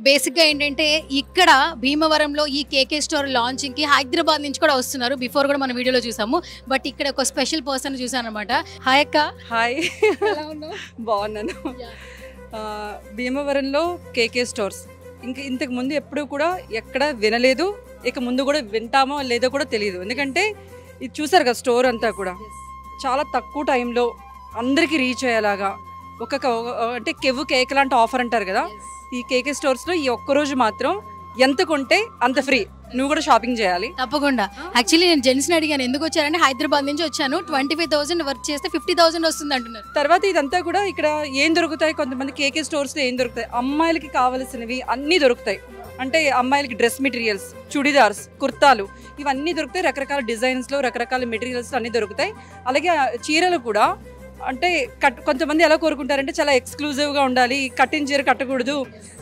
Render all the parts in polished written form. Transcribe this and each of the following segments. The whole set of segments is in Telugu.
బేసిక్‌గా ఏంటంటే ఇక్కడ భీమవరంలో ఈ కేకే స్టోర్ లాంచింగ్‌కి హైదరాబాద్ నుంచి కూడా వస్తున్నారు. బిఫోర్ కూడా మన వీడియోలో చూసాము. బట్ ఇక్కడ ఒక స్పెషల్ పర్సన్ చూసానన్నమాట. హాయ్ అక్క. హాయ్. ఎలా ఉన్నావు? బాగున్నాను. భీమవరంలో కేకే స్టోర్స్ ఇంతకు ముందు ఎప్పుడు కూడా ఎక్కడ వినలేదు. ఇక ముందు కూడా వింటామో లేదో కూడా తెలియదు. ఎందుకంటే ఇది చూసారు కదా స్టోర్ అంతా కూడా చాలా తక్కువ టైంలో అందరికీ రీచ్ అయ్యేలాగా అంటే కెవ్వు కేక్ లాంటి ఆఫర్ అంటారు కదా, ఈ కేకే స్టోర్స్లో ఈ ఒక్కరోజు మాత్రం ఎంత కొంటే అంత ఫ్రీ. నువ్వు కూడా షాపింగ్ చేయాలి తప్పకుండా. యాక్చువల్లీ నేను జెంట్స్ని అడిగాను ఎందుకు వచ్చారంటే హైదరాబాద్ నుంచి వచ్చాను, 25,000 వర్క్ చేస్తే 50,000 వస్తుంది అంటున్నారు. తర్వాత ఇదంతా కూడా ఇక్కడ ఏం దొరుకుతాయి, కొంతమంది కేకే స్టోర్స్లో ఏం దొరుకుతాయి, అమ్మాయిలకి కావాల్సినవి అన్నీ దొరుకుతాయి. అంటే అమ్మాయిలకి డ్రెస్ మెటీరియల్స్, చుడిదార్స్, కుర్తాలు ఇవన్నీ దొరుకుతాయి. రకరకాల డిజైన్స్లో రకరకాల మెటీరియల్స్ అన్నీ దొరుకుతాయి. అలాగే చీరలు కూడా అంటే కొంతమంది ఎలా కోరుకుంటారంటే చాలా ఎక్స్క్లూజివ్గా ఉండాలి, కట్టిన చీర కట్టకూడదు,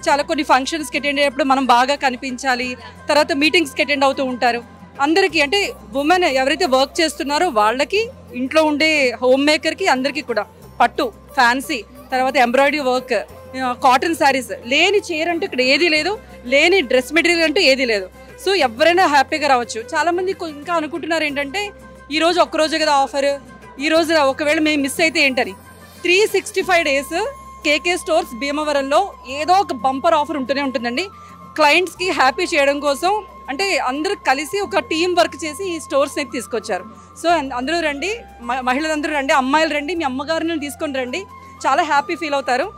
చాలా కొన్ని ఫంక్షన్స్కి అటెండ్ అయ్యేటప్పుడు మనం బాగా కనిపించాలి, తర్వాత మీటింగ్స్కి అటెండ్ అవుతూ ఉంటారు. అందరికీ అంటే ఉమెన్ ఎవరైతే వర్క్ చేస్తున్నారో వాళ్ళకి, ఇంట్లో ఉండే హోమ్ మేకర్కి అందరికీ కూడా పట్టు, ఫ్యాన్సీ, తర్వాత ఎంబ్రాయిడరీ వర్క్, కాటన్ శారీస్, లేని చీర అంటూ ఇక్కడ ఏదీ లేదు, లేని డ్రెస్ మెటీరియల్ అంటూ ఏదీ లేదు. సో ఎవరైనా హ్యాపీగా రావచ్చు. చాలామంది ఇంకా అనుకుంటున్నారు ఏంటంటే ఈరోజు ఒక్కరోజే కదా ఆఫర్, ఈ రోజు ఒకవేళ మేము మిస్ అయితే ఏంటని. 365 days కేకే స్టోర్స్ భీమవరంలో ఏదో ఒక బంపర్ ఆఫర్ ఉంటూనే ఉంటుందండి. క్లయింట్స్కి హ్యాపీ చేయడం కోసం అంటే అందరూ కలిసి ఒక టీం వర్క్ చేసి ఈ స్టోర్స్ని తీసుకొచ్చారు. సో అందరూ రండి, మహిళలందరూ రండి, అమ్మాయిలు రండి, మీ అమ్మగారిని తీసుకొని రండి, చాలా హ్యాపీ ఫీల్ అవుతారు.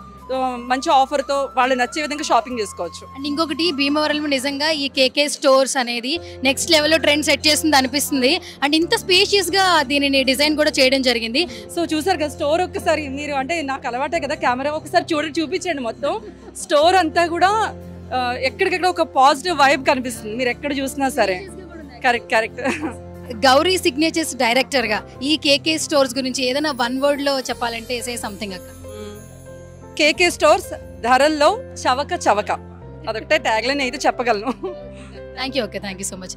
మంచి ఆఫర్తో వాళ్ళు నచ్చే విధంగా షాపింగ్ చేసుకోవచ్చు. అండ్ ఇంకొకటి భీమవరంలో నిజంగా ఈ కేకే స్టోర్స్ అనేది నెక్స్ట్ లెవెల్లో ట్రెండ్ సెట్ చేస్తుంది అనిపిస్తుంది. అండ్ ఇంత స్పేషియస్గా దీనిని డిజైన్ కూడా చేయడం జరిగింది. సో చూసారు కదా స్టోర్ ఒక్కసారి మీరు, అంటే నాకు అలవాటే కదా కెమెరా, ఒకసారి చూపించండి మొత్తం స్టోర్ అంతా కూడా. ఎక్కడికెక్కడ ఒక పాజిటివ్ వైబ్ కనిపిస్తుంది మీరు ఎక్కడ చూసినా సరే. కరెక్ట్. గౌరీ సిగ్నేచర్స్ డైరెక్టర్గా ఈ కేకే స్టోర్స్ గురించి ఏదైనా వన్ వర్డ్లో చెప్పాలంటే సే సంథింగ్ అక్క. కేకే స్టోర్స్ ధరల్లో చవక. అదొకటే ట్యాగ్లైన్ అయితే చెప్పగలను. Thank you okay, thank you so much.